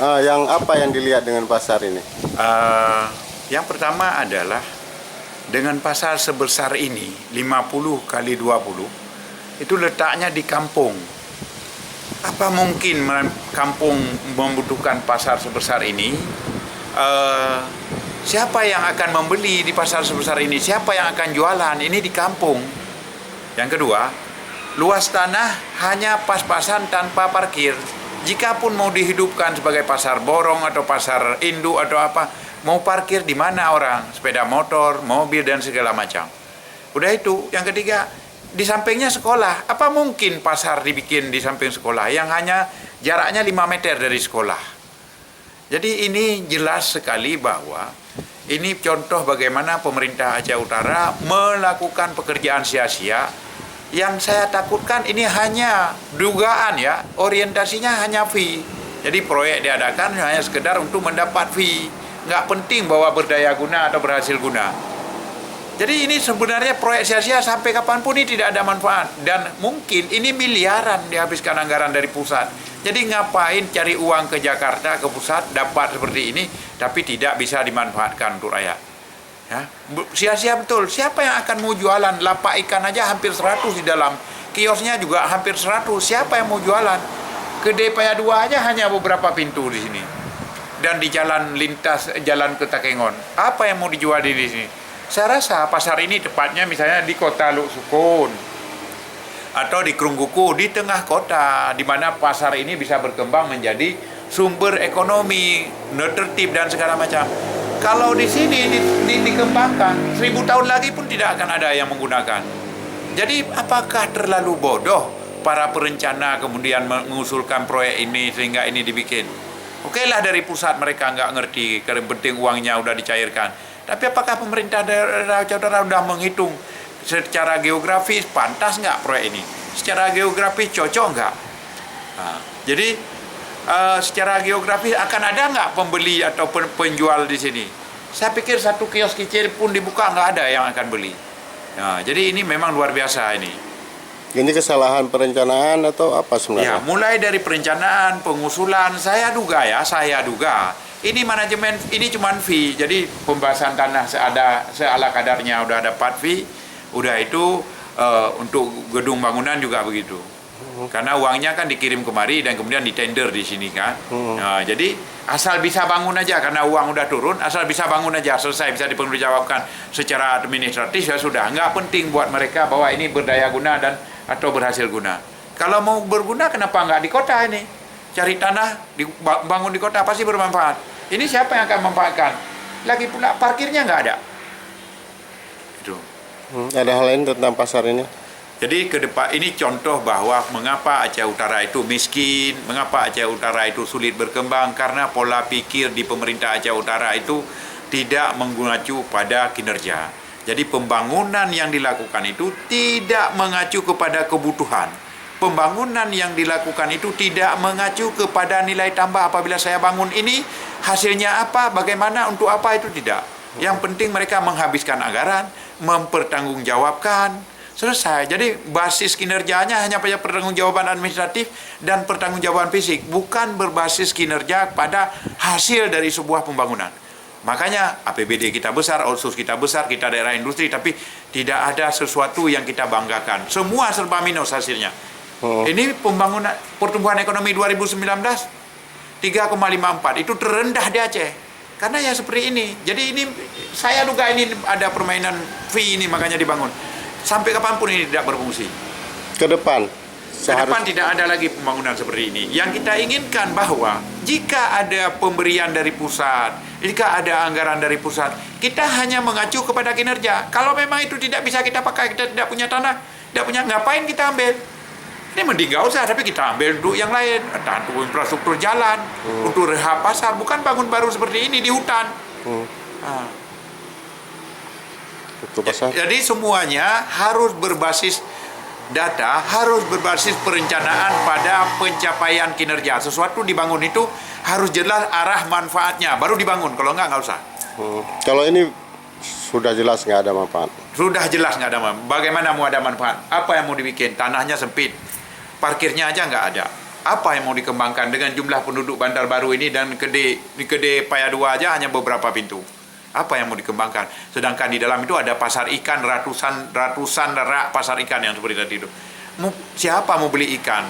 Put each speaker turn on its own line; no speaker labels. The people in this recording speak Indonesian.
Yang apa yang dilihat dengan pasar ini?
Yang pertama adalah dengan pasar sebesar ini 50 kali 20 itu letaknya di kampung. Apa mungkin kampung membutuhkan pasar sebesar ini? Siapa yang akan membeli di pasar sebesar ini? Siapa yang akan jualan? Ini di kampung. Yang kedua, luas tanah hanya pas-pasan tanpa parkir. Jikapun mau dihidupkan sebagai pasar borong atau pasar induk atau apa, mau parkir di mana orang? Sepeda motor, mobil, dan segala macam. Udah itu. Yang ketiga, di sampingnya sekolah. Apa mungkin pasar dibikin di samping sekolah yang hanya jaraknya 5 meter dari sekolah? Jadi ini jelas sekali bahwa ini contoh bagaimana pemerintah Aceh Utara melakukan pekerjaan sia-sia. Yang saya takutkan ini hanya dugaan ya, orientasinya hanya fee. Jadi proyek diadakan hanya sekedar untuk mendapat fee. Nggak penting bahwa berdaya guna atau berhasil guna. Jadi ini sebenarnya proyek sia-sia sampai kapanpun ini tidak ada manfaat. Dan mungkin ini miliaran dihabiskan anggaran dari pusat. Jadi ngapain cari uang ke Jakarta, ke pusat, dapat seperti ini, tapi tidak bisa dimanfaatkan untuk rakyat. Ya, sia-sia betul. Siapa yang akan mau jualan? Lapak ikan aja hampir 100 di dalam. Kiosnya juga hampir 100. Siapa yang mau jualan? Kedai Paya 2 aja hanya beberapa pintu di sini. Dan di jalan lintas, jalan ke Takengon. Apa yang mau dijual di sini? Saya rasa pasar ini tepatnya misalnya di kota Luk Sukun atau di Krungkuku, di tengah kota, di mana pasar ini bisa berkembang menjadi sumber ekonomi, tertib dan segala macam. Kalau di sini dikembangkan, 1000 tahun lagi pun tidak akan ada yang menggunakan. Jadi apakah terlalu bodoh para perencana kemudian mengusulkan proyek ini sehingga ini dibikin? Oke lah dari pusat mereka nggak ngerti, karena penting uangnya udah dicairkan. Tapi apakah pemerintah daerah Aceh Utara sudah menghitung secara geografis pantas nggak proyek ini? Secara geografis cocok nggak? Jadi secara geografis akan ada nggak pembeli atau penjual di sini? Saya pikir satu kios kecil pun dibuka nggak ada yang akan beli. Jadi ini memang luar biasa ini.
Ini kesalahan perencanaan atau apa sebenarnya?
Ya, mulai dari perencanaan, pengusulan, saya duga ini manajemen, ini cuma fee. Jadi pembahasan tanah seala kadarnya udah dapat fee, udah itu untuk gedung bangunan juga begitu. Karena uangnya kan dikirim kemari dan kemudian ditender di sini kan. Jadi asal bisa bangun aja karena uang udah turun, asal bisa bangun aja, selesai, bisa dipertanggungjawabkan secara administratif ya sudah. Nggak penting buat mereka bahwa ini berdaya guna dan atau berhasil guna. Kalau mau berguna kenapa nggak di kota ini? Cari tanah, bangun di kota pasti bermanfaat. Ini siapa yang akan memanfaatkan? Lagi pula parkirnya nggak ada. Itu.
Ada hal lain tentang pasar ini?
Jadi ke depan ini contoh bahwa mengapa Aceh Utara itu miskin, mengapa Aceh Utara itu sulit berkembang, karena pola pikir di pemerintah Aceh Utara itu tidak mengacu pada kinerja. Jadi pembangunan yang dilakukan itu tidak mengacu kepada kebutuhan. Pembangunan yang dilakukan itu tidak mengacu kepada nilai tambah. Apabila saya bangun ini, hasilnya apa, bagaimana, untuk apa, itu tidak. Yang penting mereka menghabiskan anggaran, mempertanggungjawabkan, selesai. Jadi basis kinerjanya hanya pada pertanggungjawaban administratif dan pertanggungjawaban fisik, bukan berbasis kinerja pada hasil dari sebuah pembangunan. Makanya APBD kita besar, outsource kita besar, kita daerah industri, tapi tidak ada sesuatu yang kita banggakan. Semua serba minus hasilnya. Ini pembangunan pertumbuhan ekonomi 2019 3,54 itu terendah di Aceh. Karena ya seperti ini. Jadi ini saya duga ini ada permainan fee ini makanya dibangun. Sampai kapanpun ini tidak berfungsi.
Ke depan
tidak ada lagi pembangunan seperti ini. Yang kita inginkan bahwa jika ada pemberian dari pusat, jika ada anggaran dari pusat, kita hanya mengacu kepada kinerja. Kalau memang itu tidak bisa kita pakai, kita tidak punya tanah, tidak punya, ngapain kita ambil? Ini mending nggak usah, tapi kita ambil untuk yang lain, entah untuk infrastruktur jalan, untuk rehab pasar, bukan bangun baru seperti ini di hutan. Jadi semuanya harus berbasis data, harus berbasis perencanaan pada pencapaian kinerja. Sesuatu dibangun itu harus jelas arah manfaatnya, baru dibangun. Kalau nggak usah.
Kalau ini sudah jelas nggak ada manfaat.
Sudah jelas nggak ada manfaat. Bagaimana mau ada manfaat? Apa yang mau dibikin? Tanahnya sempit, parkirnya aja nggak ada. Apa yang mau dikembangkan dengan jumlah penduduk Bandar Baru ini dan di Kedai Paya 2 aja hanya beberapa pintu. Apa yang mau dikembangkan? Sedangkan di dalam itu ada pasar ikan, ratusan rak pasar ikan yang seperti tadi itu. Siapa mau beli ikan?